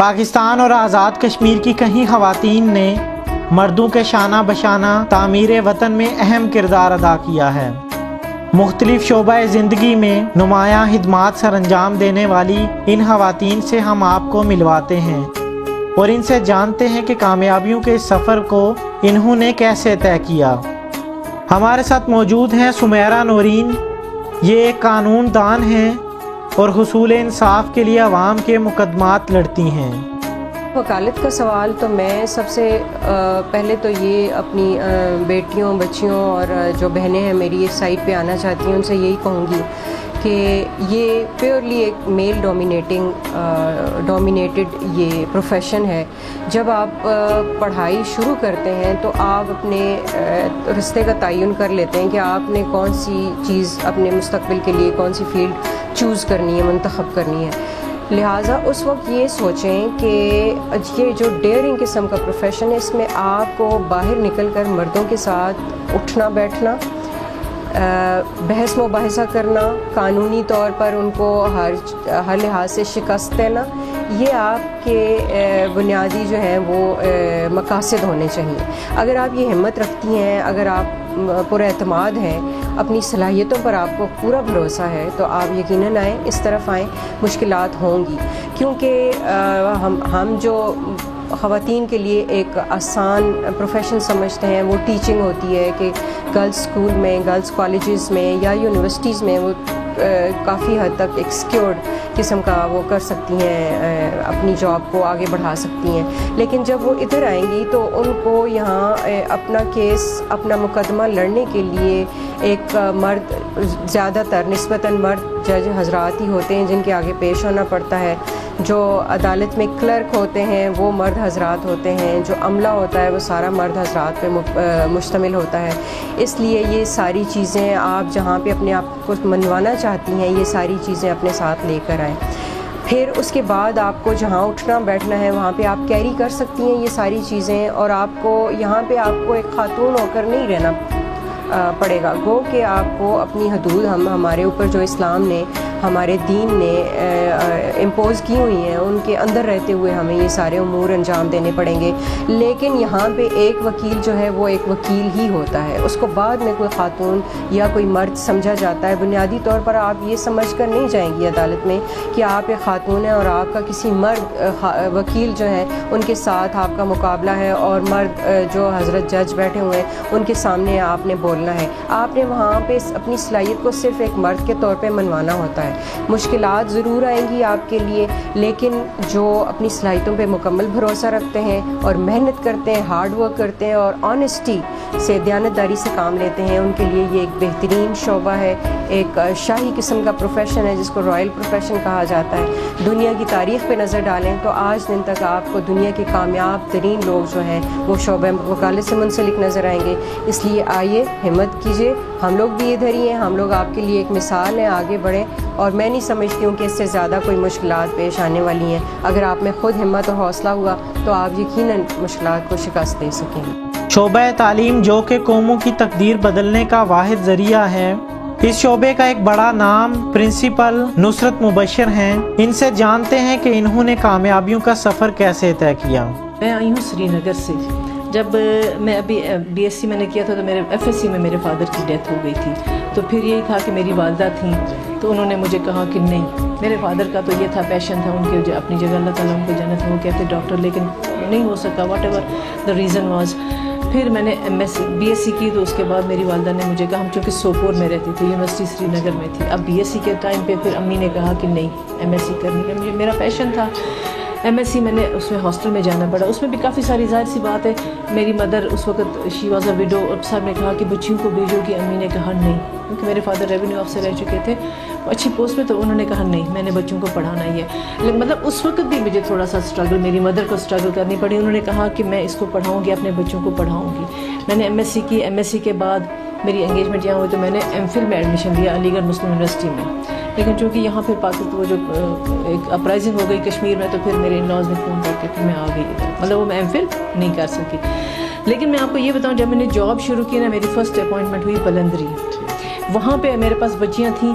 پاکستان اور آزاد کشمیر کی کئی خواتین نے مردوں کے شانہ بشانہ تعمیر وطن میں اہم کردار ادا کیا ہے۔ مختلف شعبہ زندگی میں نمایاں خدمات سر انجام دینے والی ان خواتین سے ہم آپ کو ملواتے ہیں اور ان سے جانتے ہیں کہ کامیابیوں کے اس سفر کو انہوں نے کیسے طے کیا۔ ہمارے ساتھ موجود ہیں سمیرہ نورین۔ یہ ایک قانون دان ہیں اور حصول انصاف کے لیے عوام کے مقدمات لڑتی ہیں۔ وکالت کا سوال تو میں سب سے پہلے تو یہ اپنی بیٹیوں بچیوں اور جو بہنیں ہیں میری اس سائٹ پہ آنا چاہتی ہیں ان سے یہی کہوں گی کہ یہ پیورلی ایک میل ڈومینیٹڈ یہ پروفیشن ہے۔ جب آپ پڑھائی شروع کرتے ہیں تو آپ اپنے رستے کا تعین کر لیتے ہیں کہ آپ نے کون سی چیز اپنے مستقبل کے لیے کون سی فیلڈ چوز کرنی ہے، منتخب کرنی ہے۔ لہٰذا اس وقت یہ سوچیں کہ یہ جو ڈیئرنگ قسم کا پروفیشن ہے اس میں آپ کو باہر نکل کر مردوں کے ساتھ اٹھنا بیٹھنا، بحث مباحثہ کرنا، قانونی طور پر ان کو ہر لحاظ سے شکست دینا، یہ آپ کے بنیادی جو ہیں وہ مقاصد ہونے چاہیے۔ اگر آپ یہ ہمت رکھتی ہیں، اگر آپ پر اعتماد ہیں، اپنی صلاحیتوں پر آپ کو پورا بھروسہ ہے تو آپ یقیناً آئیں، اس طرف آئیں۔ مشکلات ہوں گی کیونکہ ہم جو خواتین کے لیے ایک آسان پروفیشن سمجھتے ہیں وہ ٹیچنگ ہوتی ہے کہ گرلز اسکول میں، گرلز کالجز میں یا یونیورسٹیز میں وہ کافی حد تک ایک سیکیورڈ قسم کا وہ کر سکتی ہیں، اپنی جاب کو آگے بڑھا سکتی ہیں۔ لیکن جب وہ ادھر آئیں گی تو ان کو یہاں اپنا کیس، اپنا مقدمہ لڑنے کے لیے ایک مرد، زیادہ تر نسبتاً مرد جج حضرات ہی ہوتے ہیں جن کے آگے پیش ہونا پڑتا ہے۔ جو عدالت میں کلرک ہوتے ہیں وہ مرد حضرات ہوتے ہیں، جو عملہ ہوتا ہے وہ سارا مرد حضرات پہ مشتمل ہوتا ہے۔ اس لیے یہ ساری چیزیں آپ جہاں پہ اپنے آپ کو منوانا چاہتی ہیں یہ ساری چیزیں اپنے ساتھ لے کر آئیں۔ پھر اس کے بعد آپ کو جہاں اٹھنا بیٹھنا ہے وہاں پہ آپ کیری کر سکتی ہیں یہ ساری چیزیں، اور آپ کو یہاں پہ آپ کو ایک خاتون ہو کر نہیں رہنا پڑے گا، گو کہ آپ کو اپنی حدود ہمارے اوپر جو اسلام نے، ہمارے دین نے امپوز کی ہوئی ہیں ان کے اندر رہتے ہوئے ہمیں یہ سارے امور انجام دینے پڑیں گے۔ لیکن یہاں پہ ایک وکیل جو ہے وہ ایک وکیل ہی ہوتا ہے، اس کو بعد میں کوئی خاتون یا کوئی مرد سمجھا جاتا ہے۔ بنیادی طور پر آپ یہ سمجھ کر نہیں جائیں گی عدالت میں کہ آپ ایک خاتون ہیں اور آپ کا کسی مرد وکیل جو ہیں ان کے ساتھ آپ کا مقابلہ ہے اور مرد جو حضرت جج بیٹھے ہوئے ہیں ان کے سامنے آپ نے بولنا ہے۔ آپ نے وہاں پہ اپنی صلاحیت کو صرف ایک مرد کے طور پہ منوانا ہوتا ہے۔ مشکلات ضرور آئیں گی آپ کے لیے، لیکن جو اپنی صلاحیتوں پہ مکمل بھروسہ رکھتے ہیں اور محنت کرتے ہیں، ہارڈ ورک کرتے ہیں اور آنیسٹی سے، دیانتداری سے کام لیتے ہیں، ان کے لیے یہ ایک بہترین شعبہ ہے، ایک شاہی قسم کا پروفیشن ہے جس کو رائل پروفیشن کہا جاتا ہے۔ دنیا کی تاریخ پہ نظر ڈالیں تو آج دن تک آپ کو دنیا کے کامیاب ترین لوگ جو ہیں وہ شعبہ وکالت سے منسلک نظر آئیں گے۔ اس لیے آئیے، ہمت کیجیے، ہم لوگ بھی ادھر ہی ہیں، ہم لوگ آپ کے لیے ایک مثال ہیں، آگے بڑھیں۔ اور میں نہیں سمجھتی ہوں کہ اس سے زیادہ کوئی مشکلات پیش آنے والی ہیں۔ اگر آپ میں خود ہمت اور حوصلہ ہوا تو آپ یقیناً مشکلات کو شکست دے سکیں گے۔ شعبہ تعلیم جو کہ قوموں کی تقدیر بدلنے کا واحد ذریعہ ہے، اس شعبے کا ایک بڑا نام پرنسپل نصرت مبشر ہیں۔ ان سے جانتے ہیں کہ انہوں نے کامیابیوں کا سفر کیسے طے کیا۔ میں آئی ہوں سری نگر سے۔ جب میں ابھی بی ایس سی میں نے کیا تھا تو میرے ایف ایس سی میں میرے فادر کی ڈیتھ ہو گئی تھی، تو پھر یہی تھا کہ میری والدہ تھیں تو انہوں نے مجھے کہا کہ نہیں، میرے فادر کا تو یہ تھا، پیشن تھا ان کے اپنی جگہ، اللہ تعالیٰ ان کو جنت میں، وہ کہتے ڈاکٹر، لیکن نہیں ہو سکا، what ever the reason was. پھر میں نے بی ایس سی کی تو اس کے بعد میری والدہ نے مجھے کہا، ہم چونکہ سوپور میں رہتی تھی، یونیورسٹی سری نگر میں تھی، اب بی ایس سی کے ٹائم پہ پھر امی نے کہا کہ نہیں، ایم ایس سی کرنی ہے، مجھے میرا پیشن تھا ایم ایس سی، میں نے اس میں ہاسٹل میں جانا پڑا، اس میں بھی کافی ساری ظاہر سی بات ہے، میری مدر اس وقت شی واز اے ویڈو، اور صاحب نے کہا کہ بچیوں کو بھیجو کہ امی نے کہا نہیں، کیونکہ میرے فادر ریونیو آفیسر رہ چکے تھے اچھی پوسٹ پہ، تو انہوں نے کہا نہیں، میں نے بچوں کو پڑھانا ہی ہے۔ مطلب اس وقت بھی مجھے تھوڑا سا اسٹرگل، میری مدر کو اسٹرگل کرنی پڑی، انہوں نے کہا کہ میں اس کو پڑھاؤں گی، اپنے بچوں کو پڑھاؤں گی۔ میں نے ایم ایس سی کی، ایم ایس سی کے بعد میری انگیجمنٹ یہاں ہوئی تو میں نے ایم فل میں ایڈمیشن لیا علی گڑھ مسلم یونیورسٹی میں، لیکن چونکہ یہاں پھر پاکستان وہ جو ایک اپرائزنگ ہو گئی کشمیر میں، تو پھر میرے ان لاز نے فون کر کے پھر میں آ گئی ادھر، مطلب وہ میں ایم فل نہیں کر سکی۔ لیکن میں آپ کو یہ بتاؤں، جب میں نے جاب شروع کی نا، میری فرسٹ اپوائنٹمنٹ ہوئی پلندری، وہاں پہ میرے پاس بچیاں تھیں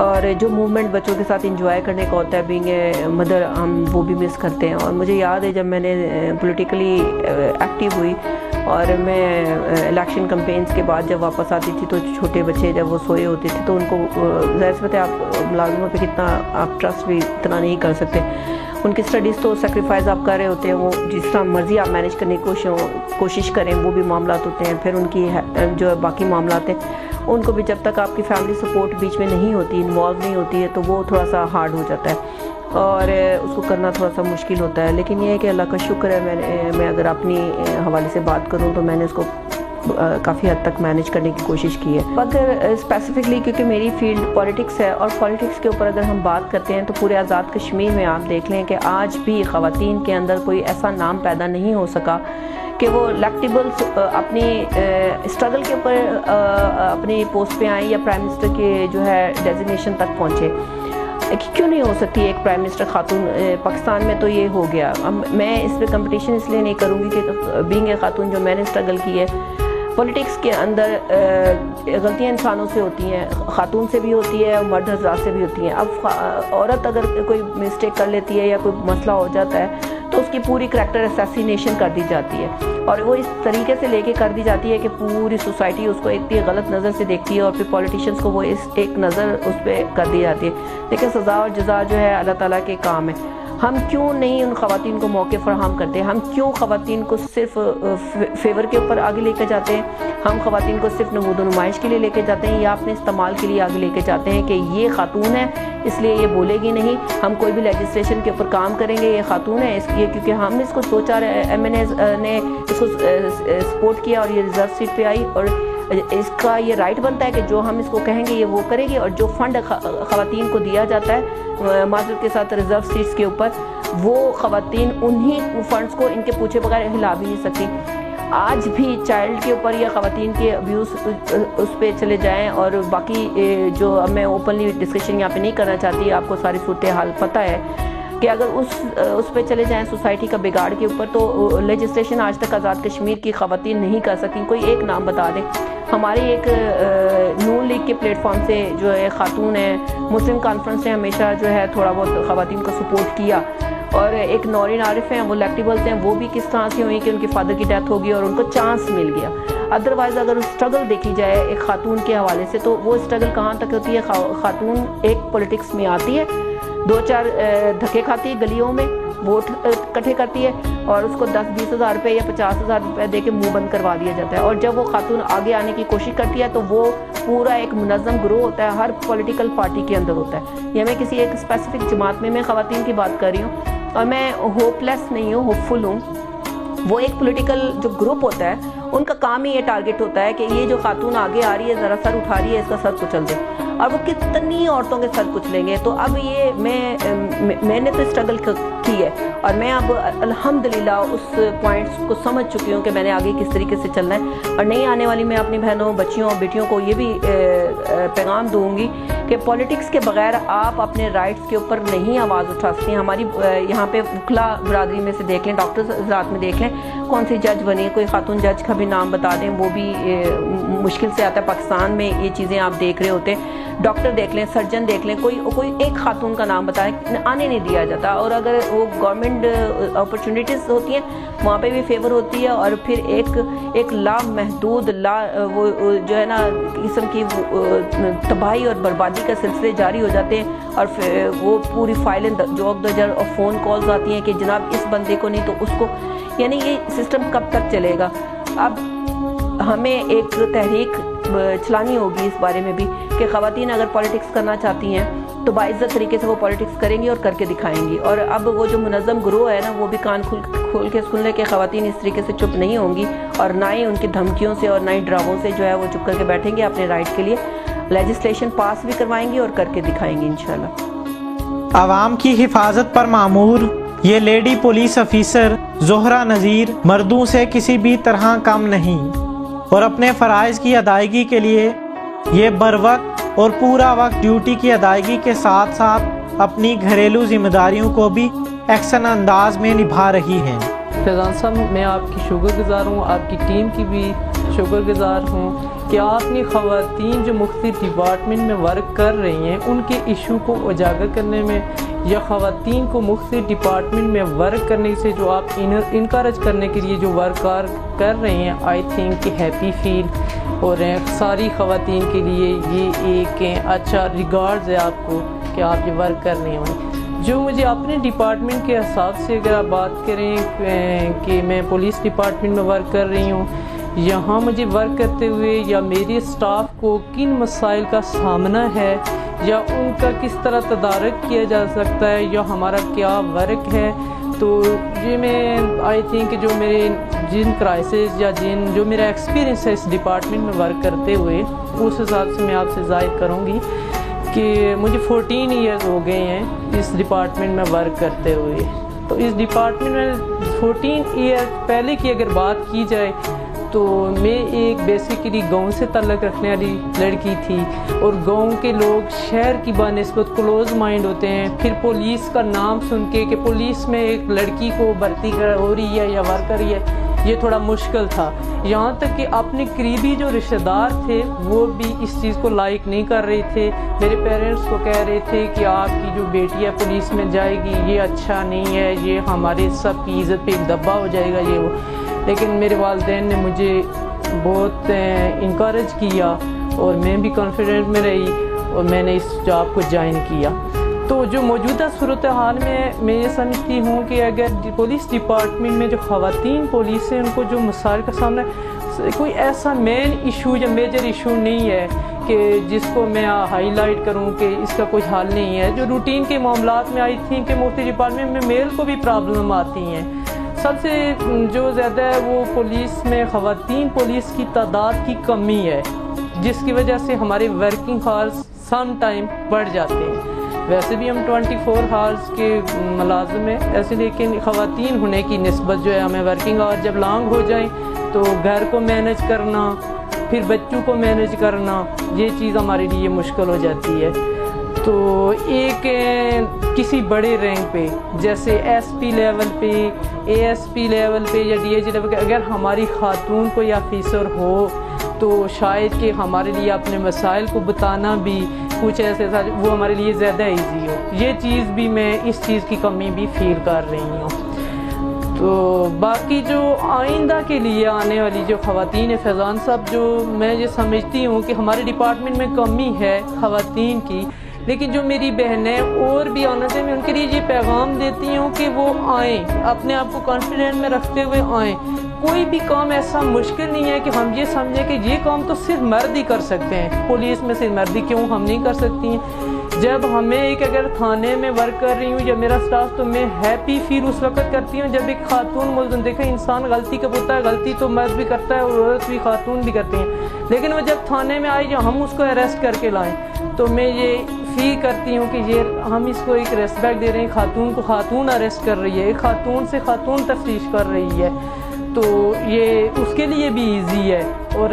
اور جو موومنٹ بچوں کے ساتھ انجوائے کرنے کا ہوتا ہے بینگ اے مدر، ہم وہ بھی مس کرتے ہیں. اور مجھے یاد ہے جب میں نے پولیٹیکلی ایکٹیو ہوئی اور میں الیکشن کمپینز کے بعد جب واپس آتی تھی تو چھوٹے بچے جب وہ سوئے ہوتے تھے تو ان کو ظاہر سی بات ہے آپ ملازموں پہ کتنا آپ ٹرسٹ بھی اتنا نہیں کر سکتے. ان کی اسٹڈیز تو سیکریفائز آپ کر رہے ہوتے ہیں، وہ جس طرح مرضی آپ مینیج کرنے کی کوشش کریں وہ بھی معاملات ہوتے ہیں. پھر ان کی جو باقی معاملات ہیں ان کو بھی جب تک آپ کی فیملی سپورٹ بیچ میں نہیں ہوتی، انوالو نہیں ہوتی ہے، تو وہ تھوڑا سا ہارڈ ہو جاتا ہے اور اس کو کرنا تھوڑا سا مشکل ہوتا ہے. لیکن یہ ہے کہ اللہ کا شکر ہے میں اگر اپنی حوالے سے بات کروں تو میں نے اس کو کافی حد تک مینیج کرنے کی کوشش کی ہے. اگر اسپیسیفکلی کیونکہ میری فیلڈ پولیٹکس ہے اور پولیٹکس کے اوپر اگر ہم بات کرتے ہیں تو پورے آزاد کشمیر میں آپ دیکھ لیں کہ آج بھی خواتین کے اندر کوئی ایسا نام پیدا نہیں ہو سکا کہ وہ الیکٹیبلز اپنی اسٹرگل کے اوپر اپنی پوسٹ پہ آئیں یا پرائم منسٹر کے جو ہے ڈیزگنیشن تک پہنچے. کیوں نہیں ہو سکتی ایک پرائم منسٹر خاتون؟ پاکستان میں تو یہ ہو گیا. میں اس پہ کمپٹیشن اس لیے نہیں کروں گی کہ بینگ اے خاتون جو میں نے اسٹرگل کی ہے، پولیٹکس کے اندر غلطیاں انسانوں سے ہوتی ہیں، خاتون سے بھی ہوتی ہے اور مرد حضرات سے بھی ہوتی ہیں. اب عورت اگر کوئی مسٹیک کر لیتی ہے یا کوئی مسئلہ ہو جاتا ہے تو اس کی پوری کریکٹر اسیسینیشن کر دی جاتی ہے اور وہ اس طریقے سے لے کے کر دی جاتی ہے کہ پوری سوسائٹی اس کو ایک غلط نظر سے دیکھتی ہے اور پھر پولیٹیشنز کو وہ اس ایک نظر اس پہ کر دی جاتی ہے. لیکن سزا اور جزا جو ہے اللہ تعالیٰ کے کام ہے. ہم کیوں نہیں ان خواتین کو موقع فراہم کرتے؟ ہم کیوں خواتین کو صرف فیور کے اوپر آگے لے کے جاتے ہیں؟ ہم خواتین کو صرف نمود و نمائش کے لیے لے کے جاتے ہیں یا اپنے استعمال کے لیے آگے لے کے جاتے ہیں کہ یہ خاتون ہے اس لیے یہ بولے گی نہیں، ہم کوئی بھی لیجسلیشن کے اوپر کام کریں گے، یہ خاتون ہے اس لیے کیونکہ ہم اس کو 2-4 ایم این ایز نے اس کو سپورٹ کیا اور یہ ریزرو سیٹ پہ آئی اور اس کا یہ رائٹ بنتا ہے کہ جو ہم اس کو کہیں گے یہ وہ کرے گی. اور جو فنڈ خواتین کو دیا جاتا ہے معذرت کے ساتھ ریزرو سیٹس کے اوپر، وہ خواتین انہی فنڈز کو ان کے پوچھے بغیر ہلا بھی نہیں سکتی. آج بھی چائلڈ کے اوپر یا خواتین کے ابیوز اس پہ چلے جائیں اور باقی جو اب میں اوپنلی ڈسکشن یہاں پہ نہیں کرنا چاہتی، آپ کو ساری صورتحال پتہ ہے کہ اگر اس پہ چلے جائیں سوسائٹی کا بگاڑ کے اوپر تو لیجسلیشن آج تک آزاد کشمیر کی خواتین نہیں کر سکیں. کوئی ایک نام بتا دیں. ہماری ایک نون لیگ کے پلیٹ فارم سے جو ہے خاتون ہے، مسلم کانفرنس نے ہمیشہ جو ہے تھوڑا بہت خواتین کو سپورٹ کیا اور ایک نورین عارف ہیں وہ الیکٹیبلز ہیں، وہ بھی کس طرح سے ہوئی کہ ان کی فادر کی ڈیتھ ہوگی اور ان کو چانس مل گیا. ادروائز اگر اسٹرگل دیکھی جائے ایک خاتون کے حوالے سے تو وہ اسٹرگل کہاں تک ہوتی ہے؟ خاتون ایک پولیٹکس میں آتی ہے، 2-4 دھکے کھاتی ہے گلیوں میں، ووٹ اکٹھے کرتی ہے اور اس کو 10-20 ہزار روپے یا 50 ہزار روپے دے کے منہ بند کروا دیا جاتا ہے. اور جب وہ خاتون آگے آنے کی کوشش کرتی ہے تو وہ پورا ایک منظم گروہ ہوتا ہے، ہر پولیٹیکل پارٹی کے اندر ہوتا ہے. یا میں کسی ایک اسپیسیفک جماعت میں خواتین کی بات کر رہی ہوں اور میں ہوپ لیس نہیں ہوں، ہوپ فل ہوں. وہ ایک پولیٹیکل جو گروپ ہوتا ہے ان کا کام ہی یہ ٹارگٹ ہوتا ہے کہ یہ جو خاتون آگے آ رہی ہے ذرا سر اٹھا رہی ہے، اس کا سر کچل دے. اور وہ کتنی عورتوں کے سر کچلیں گے. تو اب یہ میں نے تو اسٹرگل کی ہے اور میں اب الحمدللہ اس پوائنٹس کو سمجھ چکی ہوں کہ میں نے آگے کس طریقے سے چلنا ہے. اور نہیں آنے والی میں اپنی بہنوں، بچیوں اور بیٹیوں کو یہ بھی پیغام دوں گی کہ پولیٹکس کے بغیر آپ اپنے رائٹس کے اوپر نہیں آواز اٹھا سکتی. ہماری یہاں پہ وکلا برادری میں سے دیکھ لیں، ڈاکٹر حضرات میں دیکھ لیں کون سی جج بنی، کوئی خاتون جج کا بھی نام بتا دیں، وہ بھی مشکل سے آتا ہے. پاکستان میں یہ چیزیں آپ دیکھ رہے ہوتے ہیں. ڈاکٹر دیکھ لیں، سرجن دیکھ لیں، کوئی ایک خاتون کا نام بتائیں، آنے نہیں دیا جاتا. اور اگر وہ گورنمنٹ اپرچونیٹیز ہوتی ہیں وہاں پہ بھی فیور ہوتی ہے اور پھر ایک لامحدود وہ جو ہے نا قسم کی تباہی اور بربادی کا سلسلے جاری ہو جاتے ہیں. اور پھر وہ پوری فائلیں جوک درجر اور فون کالز آتی ہیں کہ جناب اس بندے کو نہیں تو اس کو. یعنی یہ سسٹم کب تک چلے گا؟ اب ہمیں ایک تحریک چلانی ہوگی اس بارے میں بھی کہ خواتین اگر پولیٹکس کرنا چاہتی ہیں تو باعزت طریقے سے وہ پولیٹکس کریں گی اور کر کے دکھائیں گی. اور اب وہ جو منظم گروہ ہے نا وہ بھی کان کھول کے سن لے کہ خواتین اس طریقے سے چپ نہیں ہوں گی اور نہ ہی ان کی دھمکیوں سے اور نہ ہی ڈراؤوں سے جو ہے وہ چپ کر کے بیٹھیں گے. اپنے رائٹ کے لیے لیجسلیشن پاس بھی کروائیں گی اور کر کے دکھائیں گی انشاءاللہ. عوام کی حفاظت پر مامور یہ lady police officer Zahra Nazir مردوں سے کسی بھی طرح کم نہیں اور اپنے فرائض کی ادائیگی کے لیے یہ بروقت اور پورا وقت ڈیوٹی کی ادائیگی کے ساتھ ساتھ اپنی گھریلو ذمہ داریوں کو بھی احسن انداز میں نبھا رہی ہیں. فیضان صاحب میں آپ کی شکر گزار ہوں، آپ کی ٹیم کی بھی شکر گزار ہوں کہ آپ نے خواتین جو مختلف ڈپارٹمنٹ میں ورک کر رہی ہیں ان کے ایشو کو اجاگر کرنے میں، یا خواتین کو مختلف ڈپارٹمنٹ میں ورک کرنے سے جو آپ انکریج کرنے کے لیے جو ورک کر رہے ہیں، آئی تھنک کہ ہیپی فیل ہو رہے ہیں ساری خواتین کے لیے۔ یہ ایک اچھا ریگارڈز ہے آپ کو کہ آپ یہ ورک کر رہی ہوں۔ جو مجھے اپنے ڈپارٹمنٹ کے حساب سے اگر آپ بات کریں کہ میں پولیس ڈپارٹمنٹ میں ورک کر رہی ہوں، یہاں مجھے ورک کرتے ہوئے یا میرے اسٹاف کو کن مسائل کا سامنا ہے یا ان کا کس طرح تدارک کیا جا سکتا ہے یا ہمارا کیا ورک ہے، تو یہ میں آئی تھنک جو میرے جن کرائسس یا جو میرا ایکسپیرینس ہے اس ڈپارٹمنٹ میں ورک کرتے ہوئے، اس حساب سے میں آپ سے ظاہر کروں گی کہ مجھے 14 ایئرز ہو گئے ہیں اس ڈپارٹمنٹ میں ورک کرتے ہوئے۔ تو اس ڈپارٹمنٹ میں 14 ایئر پہلے کی اگر بات کی جائے تو میں ایک بیسیکلی گاؤں سے تعلق رکھنے والی لڑکی تھی، اور گاؤں کے لوگ شہر کی بنسبت کلوز مائنڈ ہوتے ہیں۔ پھر پولیس کا نام سن کے کہ پولیس میں ایک لڑکی کو بھرتی ہو رہی ہے یا ورک کر رہی ہے، یہ تھوڑا مشکل تھا، یہاں تک کہ اپنے قریبی جو رشتہ دار تھے وہ بھی اس چیز کو لائک نہیں کر رہے تھے۔ میرے پیرنٹس کو کہہ رہے تھے کہ آپ کی جو بیٹی ہے پولیس میں جائے گی، یہ اچھا نہیں ہے، یہ ہمارے سب کی عزت پہ ایک دبا ہو جائے گا یہ وہ۔ لیکن میرے والدین نے مجھے بہت انکریج کیا اور میں بھی کانفیڈنٹ میں رہی اور میں نے اس جاب کو جوائن کیا۔ تو جو موجودہ صورتحال میں یہ سمجھتی ہوں کہ اگر پولیس ڈپارٹمنٹ میں جو خواتین پولیس ہیں ان کو جو مسائل کا سامنا ہے، کوئی ایسا مین ایشو یا میجر ایشو نہیں ہے کہ جس کو میں ہائی لائٹ کروں کہ اس کا کوئی حل نہیں ہے۔ جو روٹین کے معاملات میں آئی تھیں کہ مختلف ڈپارٹمنٹ میں میل کو بھی پرابلم آتی ہیں، سب سے جو زیادہ ہے وہ پولیس میں خواتین پولیس کی تعداد کی کمی ہے، جس کی وجہ سے ہمارے ورکنگ ہارز سم ٹائم بڑھ جاتے ہیں۔ ویسے بھی ہم 24 ہارز کے ملازم ہیں ایسے، لیکن خواتین ہونے کی نسبت جو ہے ہمیں ورکنگ آور جب لانگ ہو جائیں تو گھر کو مینج کرنا، پھر بچوں کو مینج کرنا، یہ چیز ہمارے لیے مشکل ہو جاتی ہے۔ تو ایک کسی بڑے رینک پہ جیسے ایس پی لیول پہ، اے ایس پی لیول پہ یا ڈی ایس جی لیول پہ اگر ہماری خاتون کوئی آفیسر ہو تو شاید کہ ہمارے لیے اپنے مسائل کو بتانا بھی کچھ ایسے وہ ہمارے لیے زیادہ ایزی ہو۔ یہ چیز بھی میں اس چیز کی کمی بھی فیل کر رہی ہوں۔ تو باقی جو آئندہ کے لیے آنے والی جو خواتین ہیں، فیضان صاحب، جو میں یہ سمجھتی ہوں کہ ہمارے ڈپارٹمنٹ میں کمی ہے خواتین کی، لیکن جو میری بہنیں اور بھی آنا چاہیے، میں ان کے لیے یہ پیغام دیتی ہوں کہ وہ آئیں، اپنے آپ کو کانفیڈنٹ میں رکھتے ہوئے آئیں۔ کوئی بھی کام ایسا مشکل نہیں ہے کہ ہم یہ سمجھیں کہ یہ کام تو صرف مرد ہی کر سکتے ہیں، پولیس میں صرف مرد ہی کیوں ہم نہیں کر سکتی ہیں۔ جب ہمیں ایک اگر تھانے میں ورک کر رہی ہوں یا میرا سٹاف، تو میں ہیپی فیل اس وقت کرتی ہوں جب ایک خاتون ملزم، دیکھیں انسان غلطی کب ہوتا ہے، غلطی تو مرد بھی کرتا ہے اور عورت بھی، خاتون بھی کرتی ہیں، لیکن وہ جب تھانے میں آئی یا ہم اس کو اریسٹ کر کے لائیں تو میں یہ فیل کرتی ہوں کہ یہ ہم اس کو ایک ریسپیکٹ دے رہے ہیں، خاتون کو خاتون اریسٹ کر رہی ہے، ایک خاتون سے خاتون تفتیش کر رہی ہے، تو یہ اس کے لیے بھی ایزی ہے اور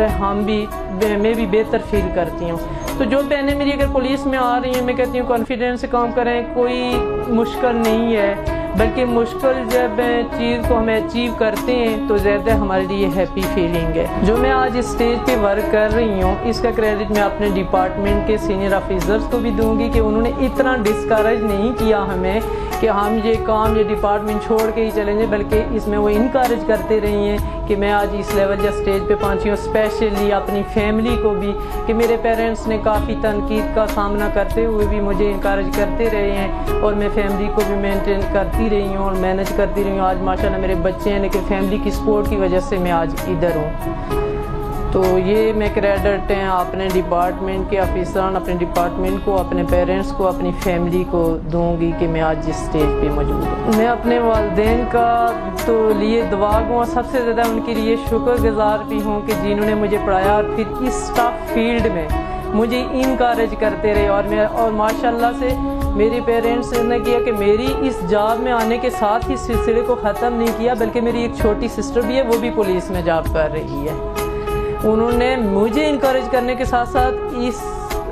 میں بھی بہتر فیل کرتی ہوں۔ تو جو بہنیں میری اگر پولیس میں آ رہی ہیں، میں کہتی ہوں کانفیڈنس سے کام کریں، کوئی مشکل نہیں ہے، بلکہ مشکل جب چیز کو ہم اچیو کرتے ہیں تو زیادہ ہمارے لیے ہیپی فیلنگ ہے۔ جو میں آج اسٹیج پہ ورک کر رہی ہوں، اس کا کریڈٹ میں اپنے ڈپارٹمنٹ کے سینئر آفیسرز کو بھی دوں گی کہ انہوں نے اتنا ڈسکریج نہیں کیا ہمیں کہ ہم یہ کام یہ ڈپارٹمنٹ چھوڑ کے ہی چلیں گے، بلکہ اس میں وہ انکریج کرتے رہی ہیں کہ میں آج اس لیول یا اسٹیج پہ پہنچی ہوں۔ اسپیشلی اپنی فیملی کو بھی کہ میرے پیرنٹس نے کافی تنقید کا سامنا کرتے ہوئے بھی مجھے انکریج کرتے رہے ہیں اور میں فیملی کو بھی مینٹین کرتی رہی ہوں اور مینج کرتی رہی ہوں۔ آج ماشاءاللہ میرے بچے ہیں، لیکن فیملی کی سپورٹ کی وجہ سے میں آج ادھر ہوں۔ تو یہ میں کریڈٹ ہیں اپنے ڈپارٹمنٹ کے آفیسران، اپنے ڈپارٹمنٹ کو، اپنے پیرنٹس کو، اپنی فیملی کو دوں گی کہ میں آج اس اسٹیج پہ موجود ہوں۔ میں اپنے والدین کا تو لیے دعا گو، سب سے زیادہ ان کے لیے شکر گزار بھی ہوں کہ جنہوں نے مجھے پڑھایا اور پھر اس ٹف فیلڈ میں مجھے انکریج کرتے رہے، اور ماشاءاللہ سے میرے پیرنٹس نے کیا کہ میری اس جاب میں آنے کے ساتھ ہی سلسلے کو ختم نہیں کیا، بلکہ میری ایک چھوٹی سسٹر بھی ہے، وہ بھی پولیس میں جاب کر رہی ہے۔ انہوں نے مجھے انکریج کرنے کے ساتھ ساتھ اس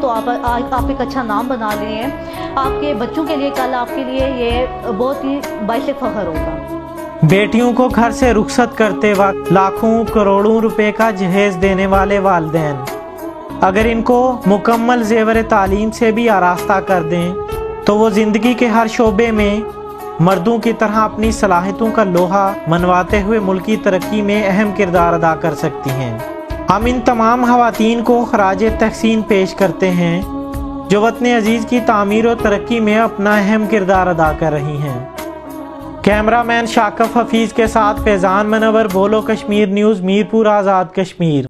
تو آپ ایک اچھا نام بنا رہے ہیں، آپ کے بچوں کے لیے کل آپ کے لیے یہ بہت ہی باعث فخر ہوگا۔ بیٹیوں کو گھر سے رخصت کرتے وقت لاکھوں کروڑوں روپے کا جہیز دینے والے والدین اگر ان کو مکمل زیور تعلیم سے بھی آراستہ کر دیں تو وہ زندگی کے ہر شعبے میں مردوں کی طرح اپنی صلاحیتوں کا لوہا منواتے ہوئے ملکی ترقی میں اہم کردار ادا کر سکتی ہیں۔ ہم ان تمام خواتین کو خراج تحسین پیش کرتے ہیں جو وطن عزیز کی تعمیر و ترقی میں اپنا اہم کردار ادا کر رہی ہیں۔ کیمرہ مین شاکف حفیظ کے ساتھ فیضان منور، بولو کشمیر نیوز، میرپور آزاد کشمیر۔